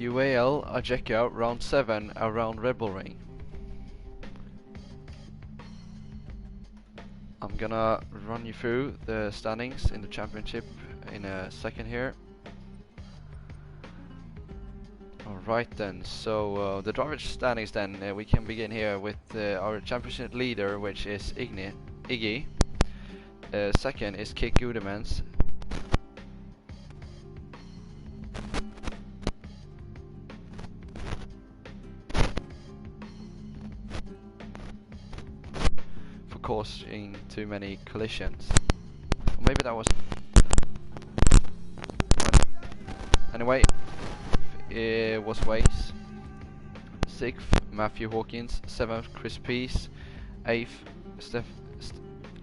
UAL IJECA round 7 around Red Bull Ring. I'm gonna run you through the standings in the championship in a second here. Alright then, so the driver standings then, we can begin here with our championship leader, which is Iggy. Second is Kik Gudemans. For causing too many collisions. Or maybe that was... Anyway, it was Waze. 6th, Matthew Hawkins. 7th, Chris Peace. 8th,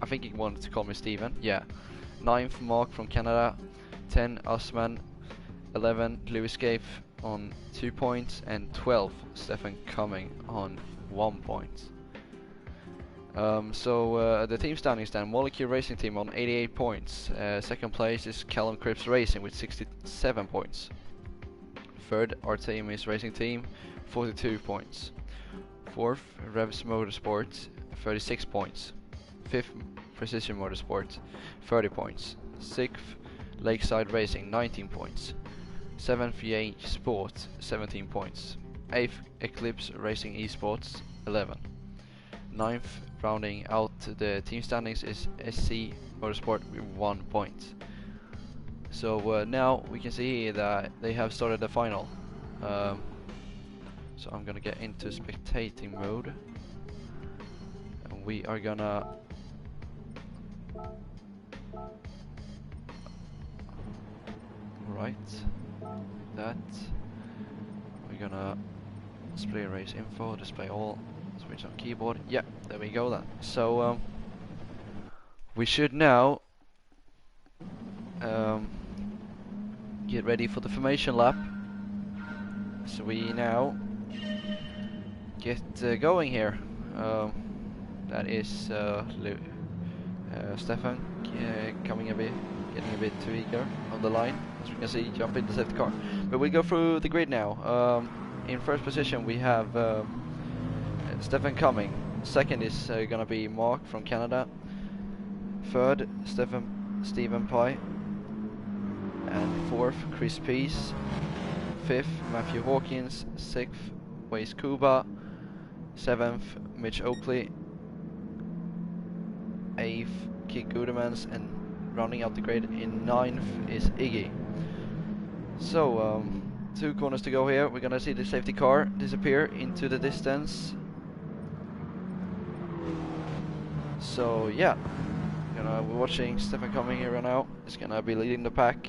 I think he wanted to call me Steven. Yeah. 9th, Mark from Canada. 10, Usman. 11, Louis Gafe on 2 points. And 12, Stefan Cumming on 1 point. The team standings then: Molecule Racing Team on 88 points. Second place is Callum Cripps Racing with 67 points. Third, our team is Racing Team, 42 points. Fourth, Revs Motorsport, 36 points. Fifth, Precision Motorsport, 30 points. Sixth, Lakeside Racing, 19 points. Seventh, VH Sport, 17 points. Eighth, Eclipse Racing eSports, 11. Ninth, rounding out the team standings, is SC Motorsport with 1 point. So now we can see that they have started the final. So I'm gonna get into spectating mode, and we are gonna that we're gonna display race info, display all, switch on keyboard. Yeah, there we go then. So we should now get ready for the formation lap. So we now get going here. That is Stefan coming getting a bit too eager on the line, as we can see, jump in the safety car. But we go through the grid now. In first position we have Stefan Cumming. Second is gonna be Mark from Canada. Third, Stephen Pye. And fourth, Chris Peace. Fifth, Matthew Hawkins. Sixth, Waze Kuba. Seventh, Mitch Oakley. Eighth, Kik Gudemans, and rounding out the grid in ninth is Iggy. So 2 corners to go here. We're gonna see the safety car disappear into the distance. So yeah, we're watching Stefan Cumming here now. He's gonna be leading the pack,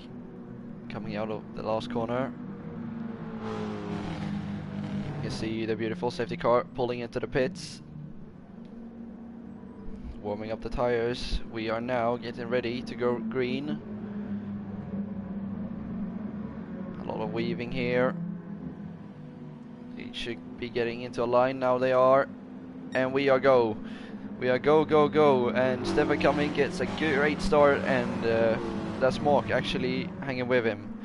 coming out of the last corner. You can see the beautiful safety car pulling into the pits, warming up the tires. We are now getting ready to go green. A lot of weaving here. They should be getting into a line now. They are, and we are go. We are go, and Stefan Cumming gets a great start, and that's Mark actually hanging with him.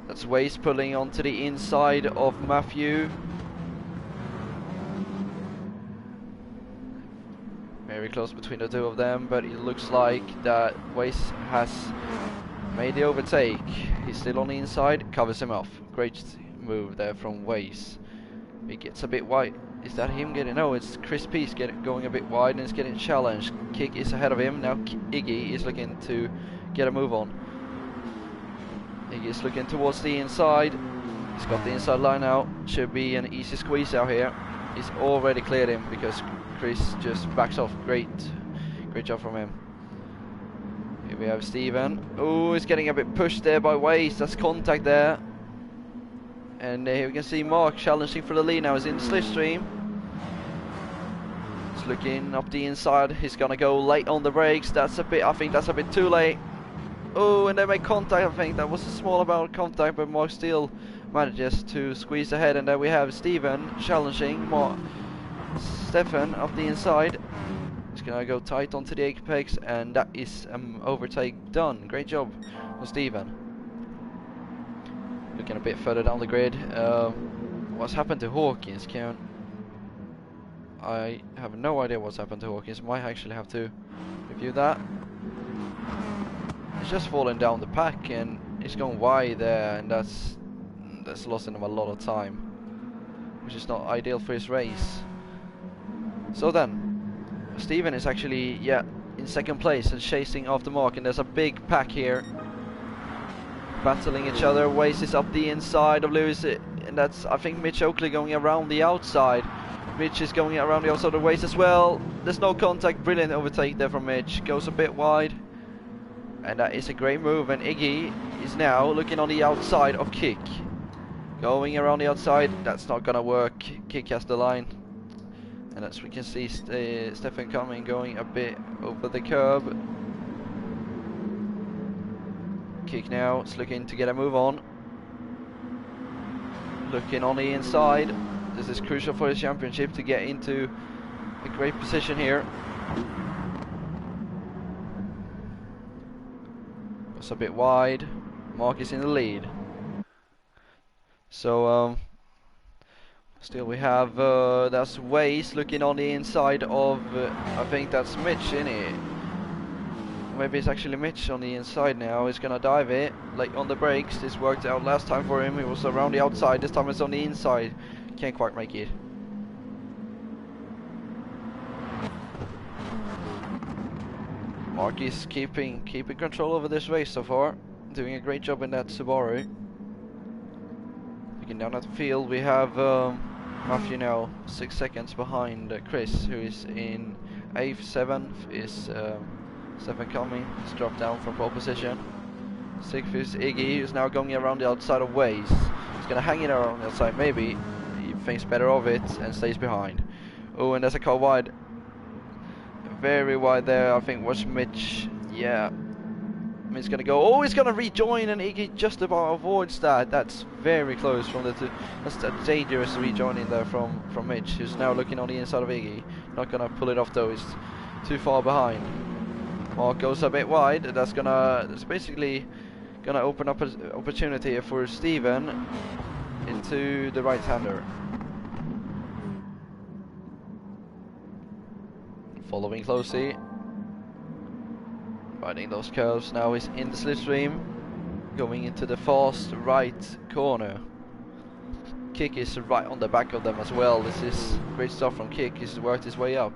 That's Waze pulling onto the inside of Matthew. Very close between the two of them, but it looks like that Waze has made the overtake. He's still on the inside, covers him off. Great move there from Waze. He gets a bit wide. Is that him getting? No, it's Chris Peace going a bit wide, and it's getting challenged. Kik is ahead of him now. Iggy is looking to get a move on. Iggy is looking towards the inside. He's got the inside line out. Should be an easy squeeze out here. He's already cleared him because Chris just backs off. Great job from him. Here we have Steven. Oh, he's getting a bit pushed there by Waze. That's contact there. And here we can see Mark challenging for the lead now. He's in the slipstream. He's looking up the inside. He's gonna go late on the brakes. I think that's a bit too late. Oh, and they make contact. I think that was a small amount of contact, but Mark still manages to squeeze ahead. And then we have Steven challenging Stefan up the inside. He's gonna go tight onto the apex, and that is overtake done. Great job for Steven. Looking a bit further down the grid. What's happened to Hawkins? I have no idea what's happened to Hawkins. Might actually have to review that. He's just falling down the pack and he's gone wide there, and that's losing him a lot of time, which is not ideal for his race. So then, Steven is actually in second place and chasing after Mark, and there's a big pack here battling each other. Waze is up the inside of Lewis, and that's, I think, Mitch Oakley going around the outside. Mitch is going around the outside of Waze as well. There's no contact. Brilliant overtake there from Mitch. Goes a bit wide, and that is a great move. And Iggy is now looking on the outside of Kick, going around the outside. That's not gonna work. Kick has the line, and as we can see, Stefan coming, going a bit over the curb. Kick now is looking to get a move on. Looking on the inside. This is crucial for his championship to get into a great position here. It's a bit wide. Mark is in the lead. So still we have that's Waze looking on the inside of I think that's Mitch, isn't it? Maybe it's actually Mitch on the inside now. He's gonna dive it, like on the brakes. This worked out last time for him. It was around the outside. This time it's on the inside. Can't quite make it. Mark is keeping control over this race so far. Doing a great job in that Subaru. Looking down at the field, we have Matthew now 6 seconds behind Chris, who is in 8th. 7th is Stefan coming. He's dropped down from pole position. 6th is Iggy, who's now going around the outside of Waze. He's gonna hang it around the outside, maybe. He thinks better of it and stays behind. Oh, and there's a car wide. Very wide there, I think was Mitch. Yeah. He's gonna go. Oh, he's gonna rejoin, and Iggy just about avoids that. That's very close from the two. That's a dangerous rejoining there from Mitch, who's now looking on the inside of Iggy. Not gonna pull it off though. He's too far behind. Mark goes a bit wide. That's basically gonna open up an opportunity for Steven into the right-hander. Following closely, riding those curves. Now he's in the slipstream, going into the fast right corner. Kick is right on the back of them as well. This is great stuff from Kick. He's worked his way up.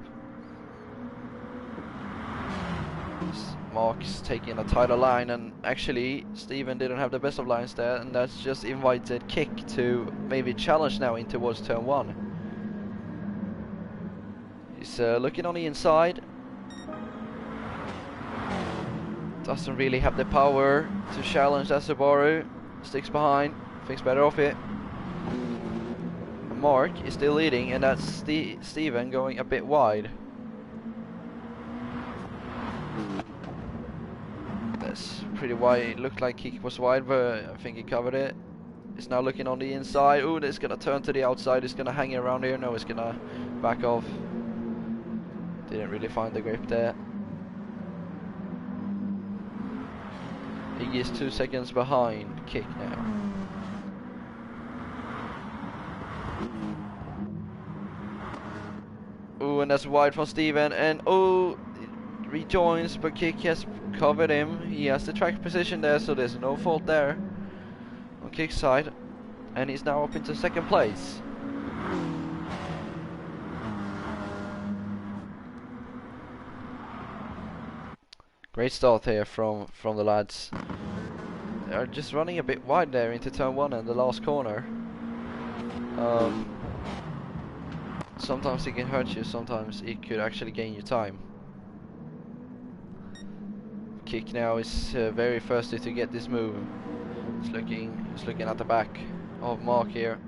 Mark's taking a tighter line, and actually Steven didn't have the best of lines there, and that's just invited Kick to maybe challenge now in towards turn 1. He's looking on the inside. Doesn't really have the power to challenge that Subaru. Sticks behind, thinks better of it. Mark is still leading, and that's Steven going a bit wide. That's pretty wide. It looked like he was wide, but I think he covered it. He's now looking on the inside. Oh, it's gonna turn to the outside. He's gonna hang around here. No, he's gonna back off. Didn't really find the grip there. He is 2 seconds behind Kick now. Oh, and that's wide from Steven, and oh, it rejoins, but Kick has covered him. He has the track position there, so there's no fault there on Kick's side, and he's now up into second place. Great start here from the lads. They're just running a bit wide there into turn 1 and the last corner. Sometimes it can hurt you, sometimes it could actually gain you time. Kick now is very thirsty to get this move. He's looking at the back of Mark here.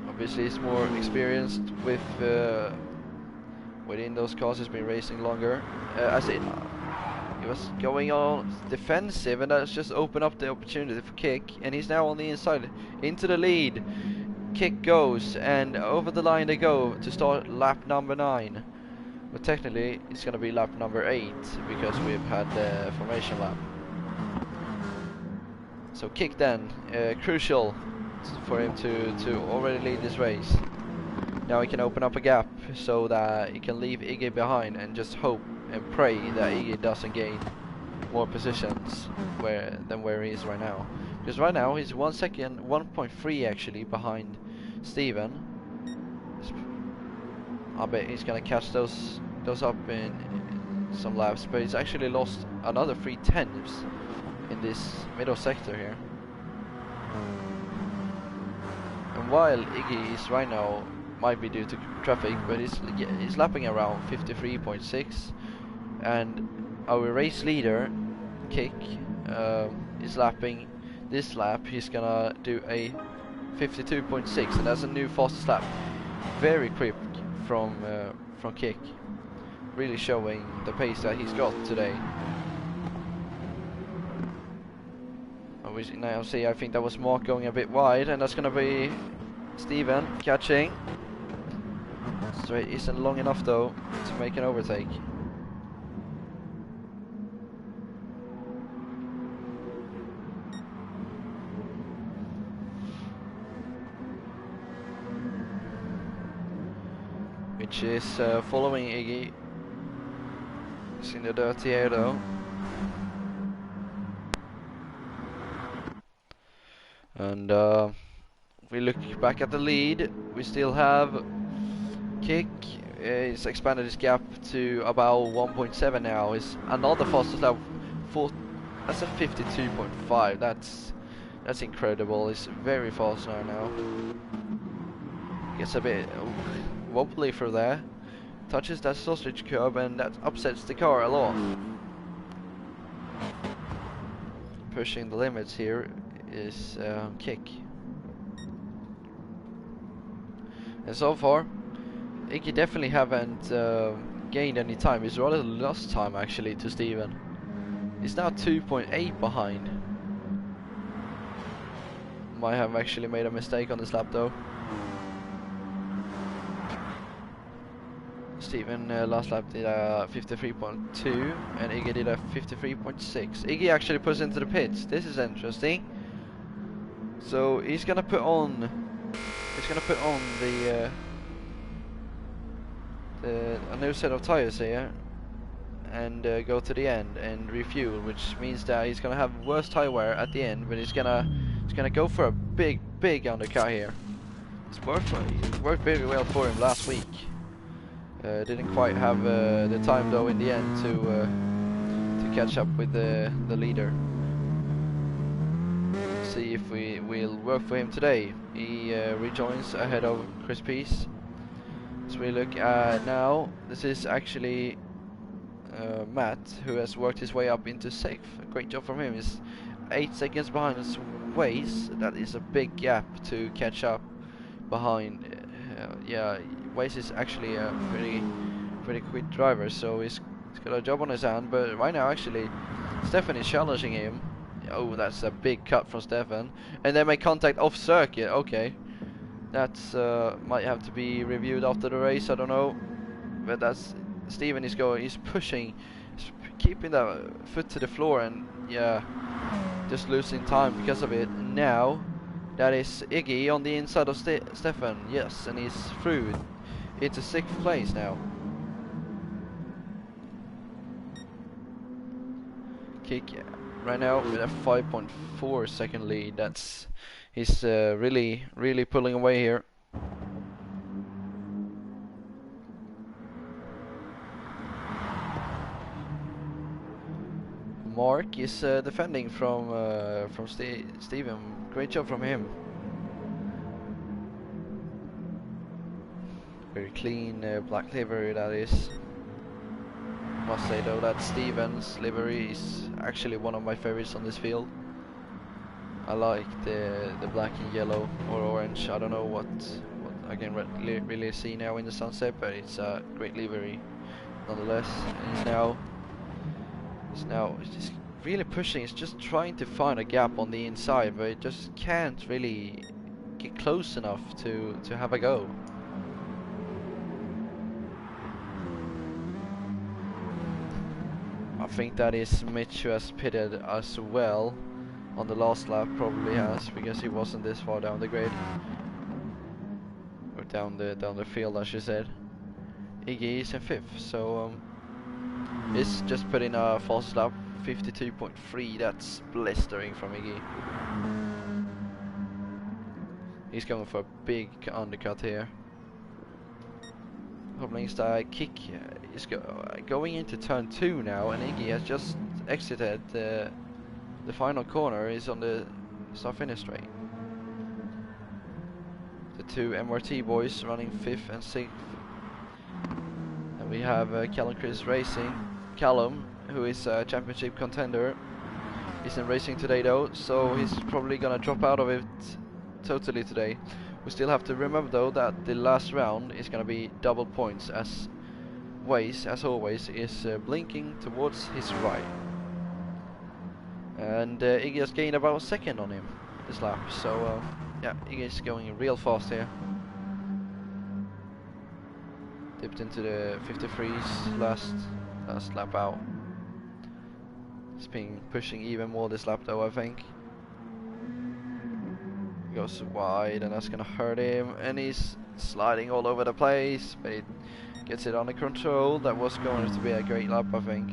Obviously he's more experienced with within those cars. He's been racing longer. He was going on defensive, and that's just opened up the opportunity for Kick, and he's now on the inside into the lead. Kick goes, and over the line they go to start lap number 9, but technically it's going to be lap number 8 because we've had the formation lap. So kick then, crucial for him to already lead this race. Now he can open up a gap so that he can leave Iggy behind and just hope and pray that Iggy doesn't gain more positions than where he is right now. Because right now he's 1 second, 1.3 actually behind Steven. I bet he's gonna catch those up in some laps, but he's actually lost another 3/10 in this middle sector here. And while Iggy is right now might be due to traffic, but he's lapping around 53.6, and our race leader Kick is lapping this lap. He's gonna do a 52.6, and that's a new fastest lap. Very quick from Kick, really showing the pace that he's got today. And we now see, I think that was Mark going a bit wide, and that's gonna be Steven catching. Straight isn't long enough though to make an overtake. Which is following Iggy. It's in the dirty air though. And we look back at the lead, we still have Kick. He's expanded his gap to about 1.7 now. Is another fastest lap. That's a 52.5. That's incredible. It's very fast now. Gets a bit wobbly for there. Touches that sausage curb, and that upsets the car a lot. Pushing the limits here is Kick. And so far, Iggy definitely haven't gained any time. He's rather lost time actually to Steven. He's now 2.8 behind. Might have actually made a mistake on this lap though. Steven last lap did a 53.2 and Iggy did a 53.6. Iggy actually puts into the pits. This is interesting. So he's gonna put on the a new set of tires here and go to the end and refuel, which means that he's gonna have worse tire wear at the end, but he's gonna go for a big undercut here. It worked very well for him last week. Didn't quite have the time though in the end to catch up with the leader. See if we will work for him today. He rejoins ahead of Chris Peace. So we look at now, this is actually Matt, who has worked his way up into 6th. Great job from him. He's 8 seconds behind his Waze. That is a big gap to catch up behind. Yeah, Waze is actually a pretty quick driver, so he's got a job on his hand. But right now, actually, Stefan is challenging him. Oh, that's a big cut from Stefan, and they make contact off circuit. Okay. That's might have to be reviewed after the race, I don't know. But that's Steven is going, he's pushing, he's keeping the foot to the floor, and yeah, just losing time because of it. Now that is Iggy on the inside of Stefan, yes, and he's through into 6th place now. Kick right now with a 5.4 second lead. That's he's really pulling away here. Mark is defending from Steven. Great job from him. Very clean black livery that is. Must say though that Steven's livery is actually one of my favorites on this field. I like the black and yellow or orange. I don't know what I can really see now in the sunset, but it's a great livery nonetheless. And he's just really pushing. He's just trying to find a gap on the inside, but it just can't really get close enough to have a go. I think that is Mitch who has pitted as well on the last lap probably has, because he wasn't this far down the grid, or down the field, as you said. Iggy is in 5th, so he's just put in a fast lap 52.3. That's blistering from Iggy. He's going for a big undercut here. Problem is that Kick is going into turn 2 now, and Iggy has just exited the final corner. Is on the start-finish straight. The two MRT boys running 5th and 6th. And we have Callum Chris Racing. Callum, who is a championship contender, isn't racing today though, so he's probably gonna drop out of it totally today. We still have to remember though that the last round is gonna be double points, as Waze, as always, is blinking towards his right. And Iggy has gained about a second on him this lap, so yeah, Iggy is going real fast here. Dipped into the 53s last lap out. He's been pushing even more this lap though, I think. Goes wide, and that's gonna hurt him, and he's sliding all over the place, but he gets it under control. That was going to be a great lap, I think,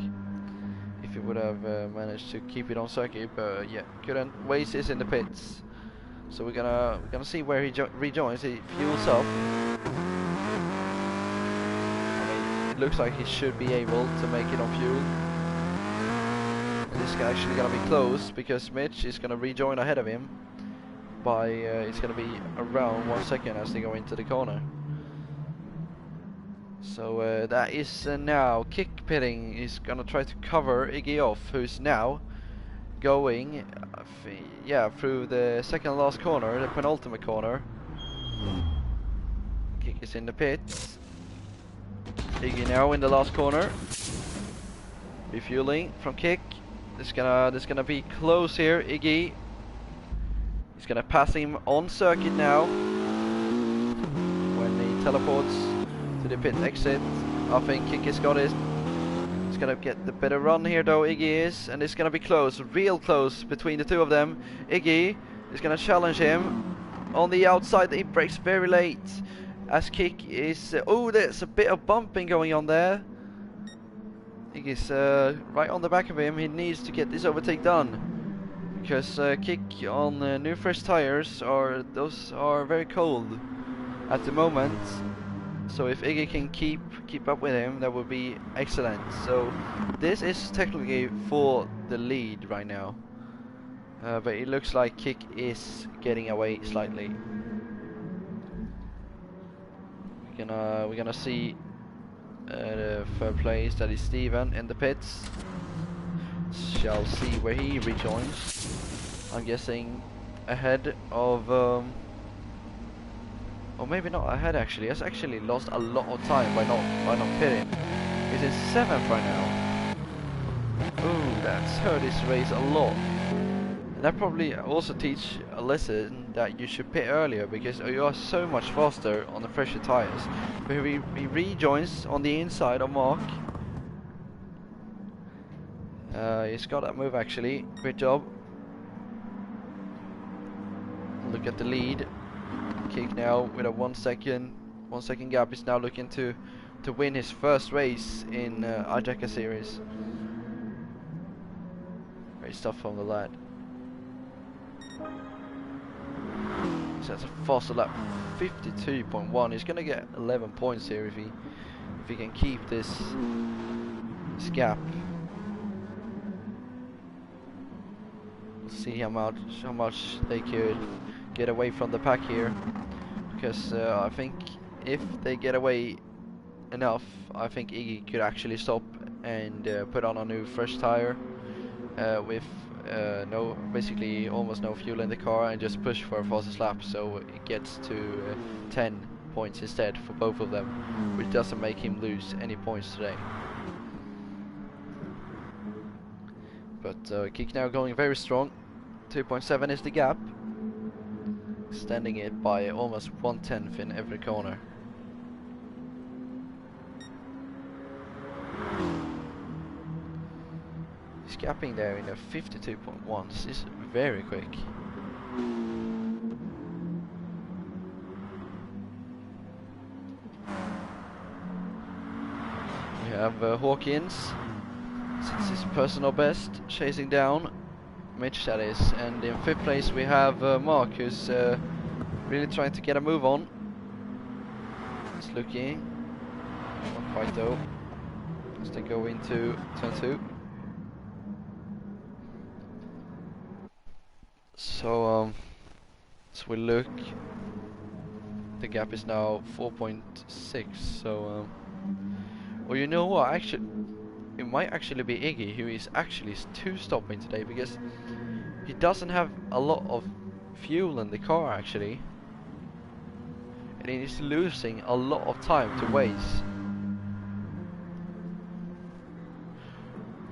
if he would have managed to keep it on circuit, but yeah, couldn't. Waze is in the pits, so we're gonna see where he rejoins. He fuels up. It looks like he should be able to make it on fuel. And this is actually going to be close, because Mitch is going to rejoin ahead of him by, it's going to be around 1 second as they go into the corner. So that is now Kick pitting. He's going to try to cover Iggy off, who's now going through the second last corner, the penultimate corner. Kick is in the pits. Iggy now in the last corner, refueling from Kick. This gonna be close here. Iggy, he's gonna pass him on circuit now when he teleports to the pit exit. I think Kick has got it. He's gonna get the better run here though, Iggy is, and it's gonna be close, real close between the two of them. Iggy is gonna challenge him on the outside. He brakes very late. As Kick is... oh, there's a bit of bumping going on there. Iggy's right on the back of him. He needs to get this overtake done, because Kick on new fresh tires those are very cold at the moment. So if Iggy can keep up with him, that would be excellent. So this is technically for the lead right now, but it looks like Kick is getting away slightly. We're gonna see the third place, that is Steven in the pits. Shall see where he rejoins. I'm guessing ahead of or maybe not ahead actually. He's actually lost a lot of time by not pitting. He's in 7th right now. Ooh, that's hurt his race a lot. And that probably also teach a lesson that you should pit earlier, because you are so much faster on the fresher tires. But he rejoins on the inside of Mark. He's got that move actually. Great job. Look at the lead. Kick now with a 1 second gap. He's now looking to win his first race in IJECA series. Great stuff from the lad. So that's a faster lap, 52.1. He's gonna get 11 points here if he can keep this gap. We'll see how much they could get away from the pack here, because I think if they get away enough, I think Iggy could actually stop and put on a new fresh tire with basically almost no fuel in the car, and just push for a fastest lap, so it gets to 10 points instead for both of them, which doesn't make him lose any points today. But Kick now going very strong. 2.7 is the gap, extending it by almost 1/10 in every corner. Iggy's gapping there in a 52.1. This is very quick. We have Hawkins, since his personal best, chasing down Mitch, that is. And in 5th place we have Mark, who's really trying to get a move on. He's looking, not quite though, as they go into turn 2. So as we look, the gap is now 4.6. So well, you know what, actually it might actually be Iggy who is actually 2-stopping today, because he doesn't have a lot of fuel in the car actually, and he is losing a lot of time to waste.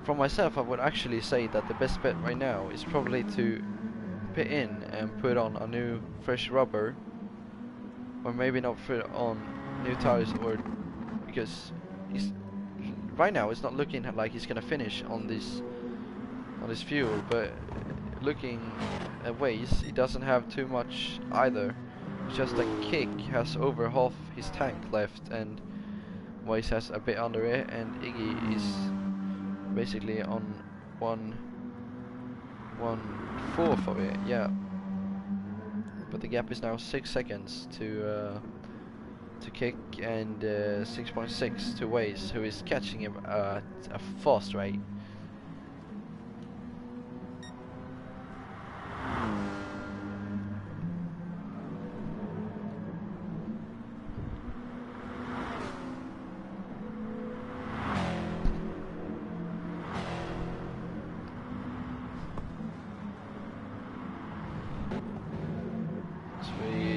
From myself, I would actually say that the best bet right now is probably to pit in and put on a new fresh rubber, or maybe not put on new tires, or because he's right now it's not looking like he's gonna finish on this fuel, but looking at ways, he doesn't have too much either. It's just that Kick has over half his tank left, and Waze has a bit under it, and Iggy is basically on 1/4 of it, yeah. But the gap is now 6 seconds to Kick, and 6.6 to Waze, who is catching him at a fast rate.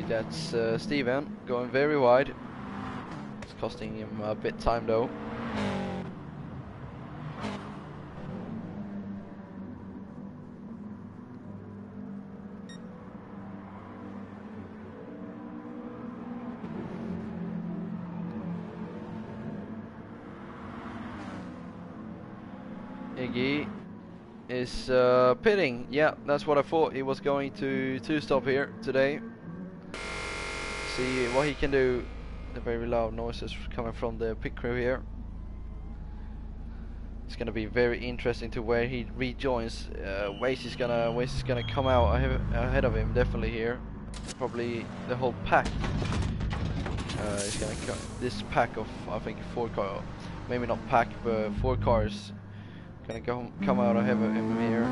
That's Steven going very wide. It's costing him a bit time though. Iggy is pitting. Yeah, that's what I thought. He was going to stop here today. See what he can do. The very loud noises coming from the pit crew here. It's gonna be very interesting to where he rejoins. Waze is gonna come out ahead of him definitely here. Probably the whole pack. Is gonna this pack of, I think, 4 cars, maybe not pack, but 4 cars, gonna come out ahead of him here.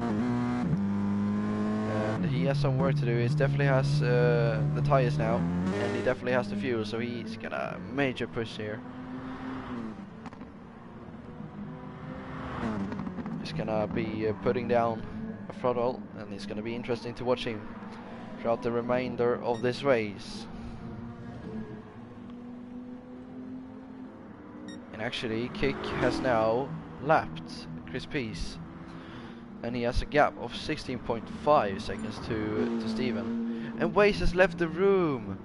And he has some work to do. He definitely has the tires now, and he definitely has the fuel, so he's gonna major push here. He's gonna be putting down a throttle, and it's gonna be interesting to watch him throughout the remainder of this race. And actually, Kick has now lapped Chris Peace, and he has a gap of 16.5 seconds to Steven. And Waze has left the room.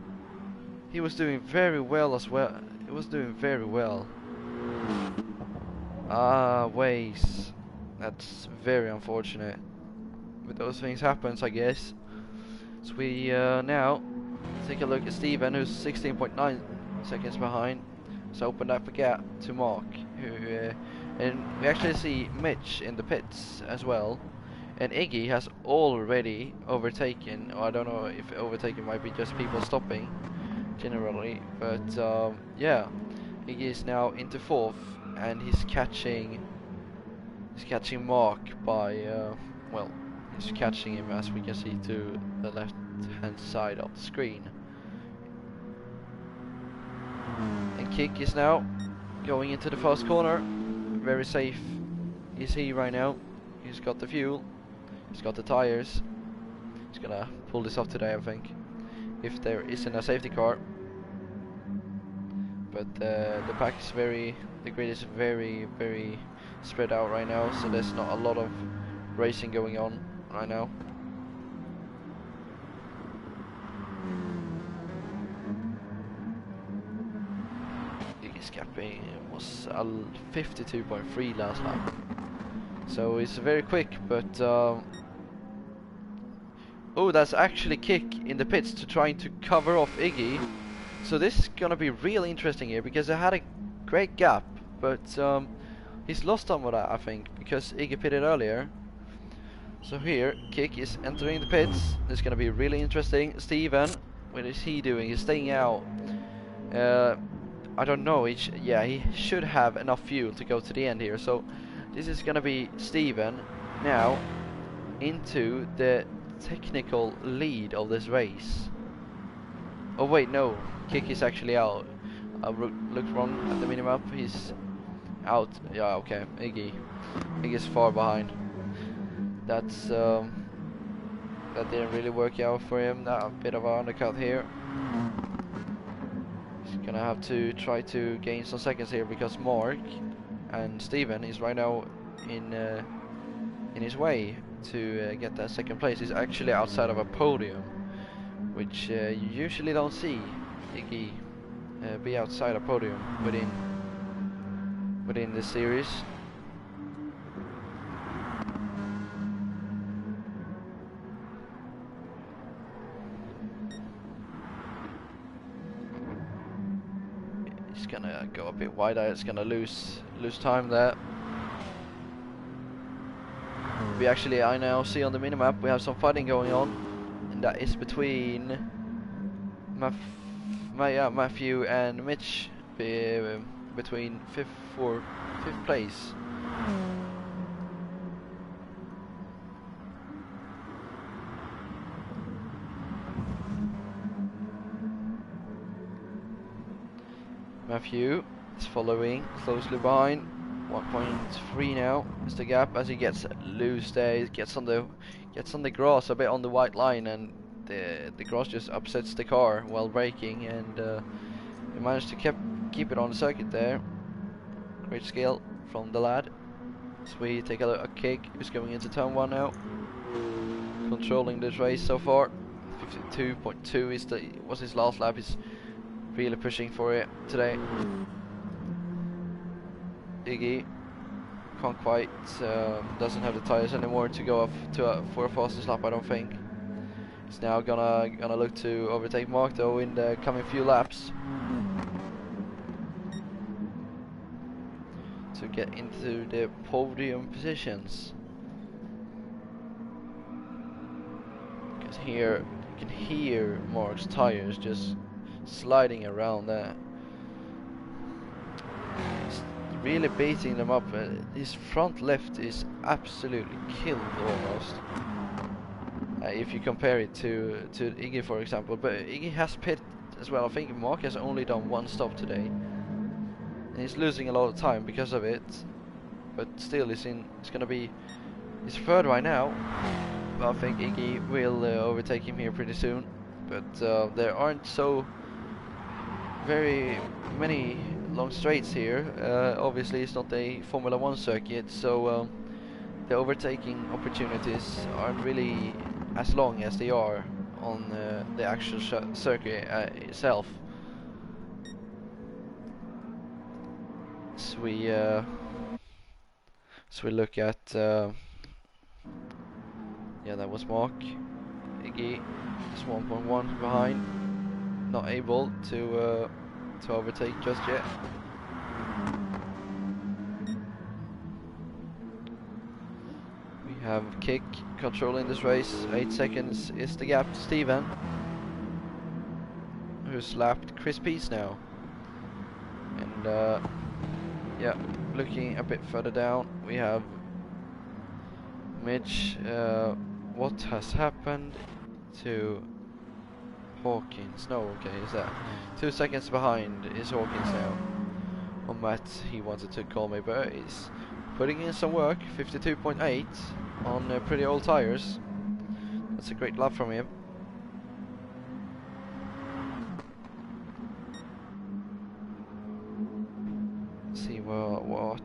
He was doing very well as well. He was doing very well. Waze. That's very unfortunate. But those things happens, I guess. So we now take a look at Steven, who's 16.9 seconds behind. So open up a gap to Mark, who and we actually see Mitch in the pits as well, and Iggy has already overtaken, or I don't know if overtaken might be just people stopping generally, but yeah, Iggy is now into 4th, and he's catching Mark by well, he's catching him, as we can see, to the left hand side of the screen. And Kick is now going into the first corner. Very safe is he right now. He's got the fuel, he's got the tires. He's gonna pull this off today, I think, if there isn't a safety car. But the pack is the grid is very spread out right now, so there's not a lot of racing going on right now. Escaping was 52.3 last lap, So it's very quick, but oh, that's actually Kick in the pits to trying to cover off Iggy. So this is gonna be really interesting here because I had a great gap, but he's lost some of that, I think, because Iggy pitted earlier. So here, Kick is entering the pits. This is gonna be really interesting. Steven, what is he doing? He's staying out. I don't know. Yeah, he should have enough fuel to go to the end here. So this is gonna be Steven now into the technical lead of this race. Oh wait, no, Kick is actually out. I looked wrong at the minimap. He's out. Yeah, okay. Iggy's far behind. That's that didn't really work out for him. That a bit of an undercut here. He's gonna have to try to gain some seconds here because Mark and Steven is right now in his way to get that second place. He's actually outside of a podium, which you usually don't see Iggy be outside a podium within this series. He's gonna go a bit wider. It's gonna lose time there. I now see on the minimap we have some fighting going on, and that is between Matthew and Mitch, between fifth place. Matthew is following closely behind. 1.3 now is the gap as he gets loose there. He gets on the grass a bit on the white line, and the grass just upsets the car while braking, and he managed to keep it on the circuit there. Great skill from the lad. So we take a look at Kick, who's going into turn 1 now, controlling this race so far. 52.2 was his last lap. He's really pushing for it today. Iggy can't quite, doesn't have the tires anymore to go off for a fastest lap, I don't think. He's now gonna look to overtake Mark though in the coming few laps to get into the podium positions. Because here you can hear Mark's tires just sliding around there. He's really beating them up. His front left is absolutely killed almost. If you compare it to Iggy, for example, but Iggy has pit as well. I think Mark has only done one stop today, and he's losing a lot of time because of it. But still, he's third right now. But I think Iggy will overtake him here pretty soon. But there aren't so very many long straights here. Obviously, it's not a Formula 1 circuit, so the overtaking opportunities aren't really as long as they are on the actual circuit itself. So we look at yeah, that was Mark. Iggy is 1.1 behind, not able to overtake just yet. We have Kick controlling this race. 8 seconds is the gap to Steven, who's lapped Chris Peace now. And yeah, looking a bit further down, we have Mitch. What has happened to Hawkins? No, okay, is that 2 seconds behind is Hawkins now. On Matt, he wanted to call me, but he's putting in some work. 52.8 on pretty old tires. That's a great lap from him. See what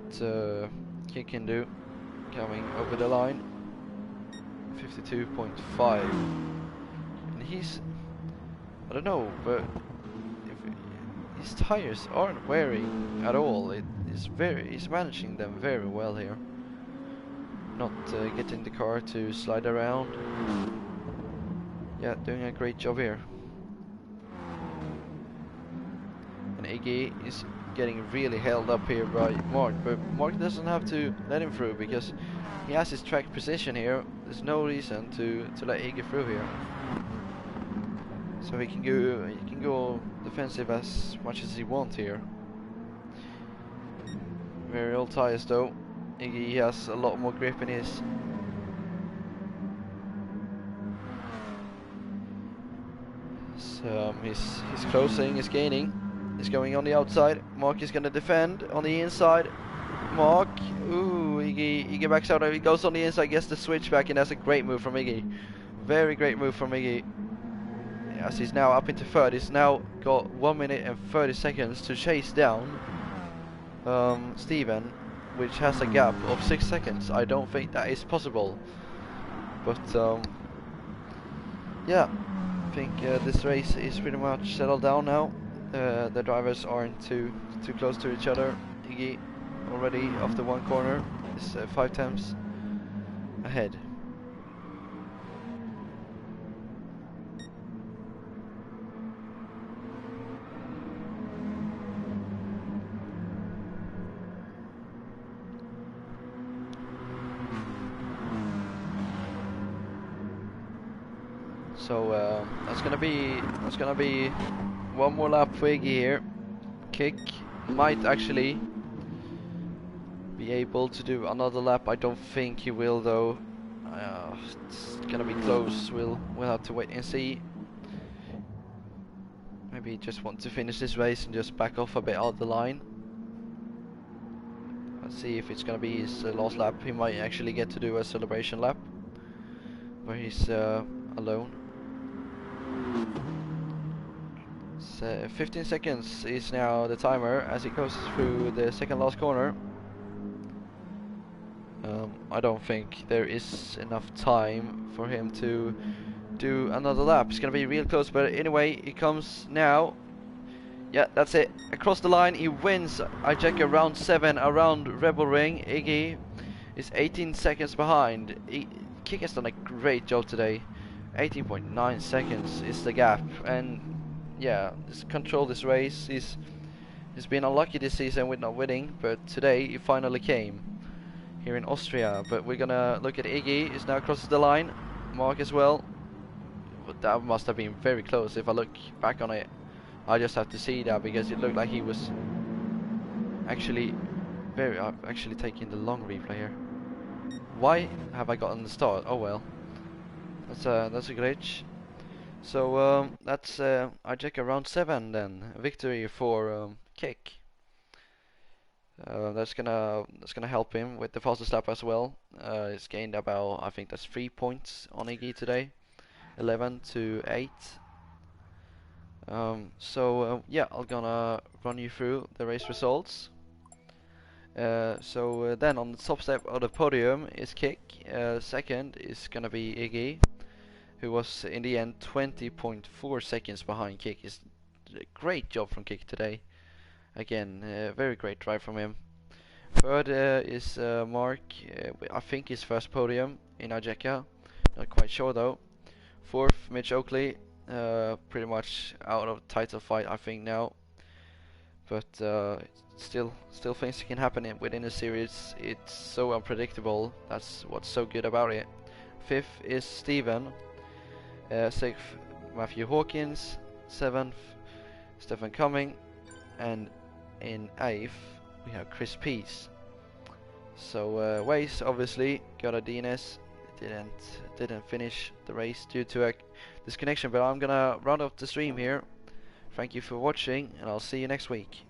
Kick can do coming over the line. 52.5, and he's, I don't know, but if his tires aren't wearing at all. He's managing them very well here. not getting the car to slide around. Yeah, doing a great job here. And Iggy is getting really held up here by Mark, but Mark doesn't have to let him through because he has his track position here. There's no reason to let Iggy through here. So he can go defensive as much as he wants here. Very old tires though. Iggy has a lot more grip in his. So he's closing, he's gaining. He's going on the outside. Mark is gonna defend on the inside. Mark, ooh, Iggy backs out. He goes on the inside, gets the switch back, and that's a great move from Iggy. Very great move from Iggy. As he's now up into third, he's now got 1 minute and 30 seconds to chase down Steven, which has a gap of 6 seconds. I don't think that is possible, but yeah, I think this race is pretty much settled down now. The drivers aren't too close to each other. Iggy already after one corner is 5 tenths ahead. So that's gonna be one more lap for Iggy here. Kick might actually be able to do another lap. I don't think he will though. It's gonna be close. We'll have to wait and see. Maybe he just wants to finish this race and just back off a bit out the line. Let's see if it's gonna be his last lap. He might actually get to do a celebration lap where he's alone. So 15 seconds is now the timer as he goes through the second last corner. I don't think there is enough time for him to do another lap. It's gonna be real close, but anyway, he comes now. Yeah, that's it. Across the line, he wins IJECA round 7 around Rebel Ring. Iggy is 18 seconds behind. Kick has done a great job today. 18.9 seconds is the gap, and yeah, he's controlled this race. He's been unlucky this season with not winning, but today he finally came here in Austria. But we're gonna look at Iggy. He's now crosses the line. Mark as well. But that must have been very close. If I look back on it, I just have to see that because it looked like he was actually actually taking the long replay here. Why have I gotten the start? Oh well, that's a glitch. So that's IJECA round 7 then. Victory for Kick. That's gonna help him with the fastest lap as well. He's gained about, I think that's 3 points on Iggy today, 11 to 8. So yeah, I'm gonna run you through the race results. So then on the top step of the podium is Kick. Second is gonna be Iggy, who was in the end 20.4 seconds behind Kick. It's a great job from Kick today. Again, very great drive from him. Third is Mark. I think his first podium in IJECA. Not quite sure though. Fourth, Mitch Oakley. Pretty much out of title fight, I think now. But still things can happen within the series. It's so unpredictable. That's what's so good about it. Fifth is Steven. Sixth, Matthew Hawkins. Seventh, Stefan Cumming. And in 8th, we have Chris Peace. So Waze obviously got a DNS. Didn't finish the race due to a disconnection. But I'm gonna round off the stream here. Thank you for watching, and I'll see you next week.